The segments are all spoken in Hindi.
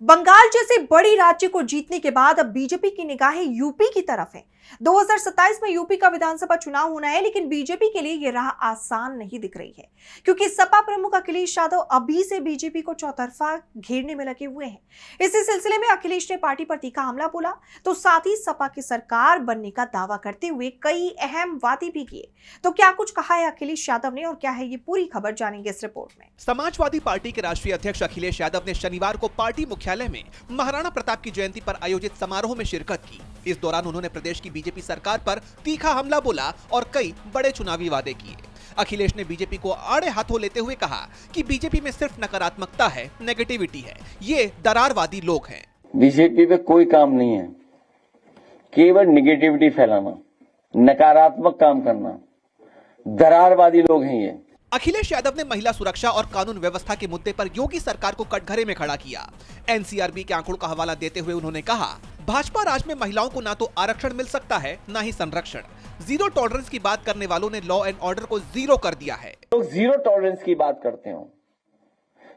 बंगाल जैसे बड़ी राज्य को जीतने के बाद अब बीजेपी की निगाहें यूपी की तरफ हैं। 2027 में यूपी का विधानसभा चुनाव होना है, लेकिन बीजेपी के लिए यह राह आसान नहीं दिख रही है, क्योंकि सपा प्रमुख अखिलेश यादव अभी से बीजेपी को चौतरफा घेरने में लगे हुए हैं। इसी सिलसिले में अखिलेश ने पार्टी पर तीखा हमला बोला, तो साथ ही सपा की सरकार बनने का दावा करते हुए कई अहम वादे भी किए। तो क्या कुछ कहा है अखिलेश यादव ने और क्या है ये पूरी खबर, जानेंगे इस रिपोर्ट में। समाजवादी पार्टी के राष्ट्रीय अध्यक्ष अखिलेश यादव ने शनिवार को पार्टी मुख्यालय में महाराणा प्रताप की जयंती पर आयोजित समारोह में शिरकत की। इस दौरान उन्होंने प्रदेश की बीजेपी सरकार पर तीखा हमला बोला और कई बड़े चुनावी वादे किए। अखिलेश ने बीजेपी को आड़े हाथों लेते हुए कहा कि बीजेपी में सिर्फ नकारात्मकता है, नेगेटिविटी है, ये दरारवादी लोग हैं। बीजेपी पे कोई काम नहीं है, केवल नेगेटिविटी फैलाना, नकारात्मक काम करना, दरारवादी लोग हैं ये। अखिलेश यादव ने महिला सुरक्षा और कानून व्यवस्था के मुद्दे पर योगी सरकार को कटघरे में खड़ा किया। एनसीआरबी के आंकड़ों का हवाला देते हुए उन्होंने कहा, भाजपा राज में महिलाओं को ना तो आरक्षण मिल सकता है, ना ही संरक्षण। जीरो टॉलरेंस की बात करने वालों ने लॉ एंड ऑर्डर को जीरो कर दिया है। लोग जीरो टॉलरेंस की बात करते हो,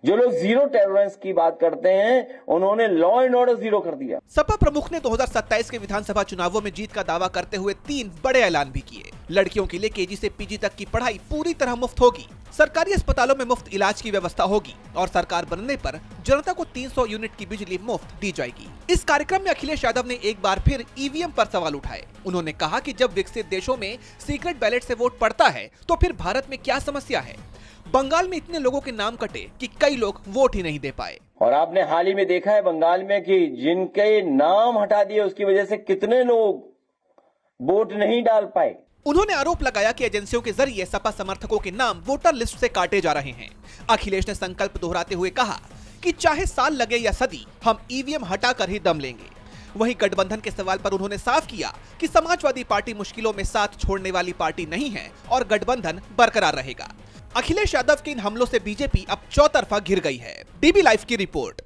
जो लोग जीरो टॉलरेंस की बात करते हैं, उन्होंने लॉ एंड ऑर्डर जीरो कर दिया। सपा प्रमुख ने 2027 के विधानसभा चुनावों में जीत का दावा करते हुए 3 बड़े ऐलान भी किए। लड़कियों के लिए केजी से पीजी तक की पढ़ाई पूरी तरह मुफ्त होगी, सरकारी अस्पतालों में मुफ्त इलाज की व्यवस्था होगी और सरकार बनने पर जनता को 300 यूनिट की बिजली मुफ्त दी जाएगी। इस कार्यक्रम में अखिलेश यादव ने एक बार फिर ईवीएम पर सवाल उठाए। उन्होंने कहा कि जब विकसित देशों में सीक्रेट बैलेट से वोट पड़ता है, तो फिर भारत में क्या समस्या है। बंगाल में इतने लोगों के नाम कटे कि कई लोग वोट ही नहीं दे पाए। और आपने हाल ही में देखा है बंगाल में कि जिनके नाम हटा दिए उसकी वजह से कितने लोग वोट नहीं डाल पाए। उन्होंने आरोप लगाया कि एजेंसियों के जरिए सपा समर्थकों के नाम वोटर लिस्ट से काटे जा रहे हैं। अखिलेश ने संकल्प दोहराते हुए कहा कि चाहे साल लगे या सदी, हम ईवीएम हटाकर ही दम लेंगे। वहीं गठबंधन के सवाल पर उन्होंने साफ किया कि समाजवादी पार्टी मुश्किलों में साथ छोड़ने वाली पार्टी नहीं है और गठबंधन बरकरार रहेगा। अखिलेश यादव के इन हमलों से बीजेपी अब चौतरफा घिर गई है। डीबी लाइव की रिपोर्ट।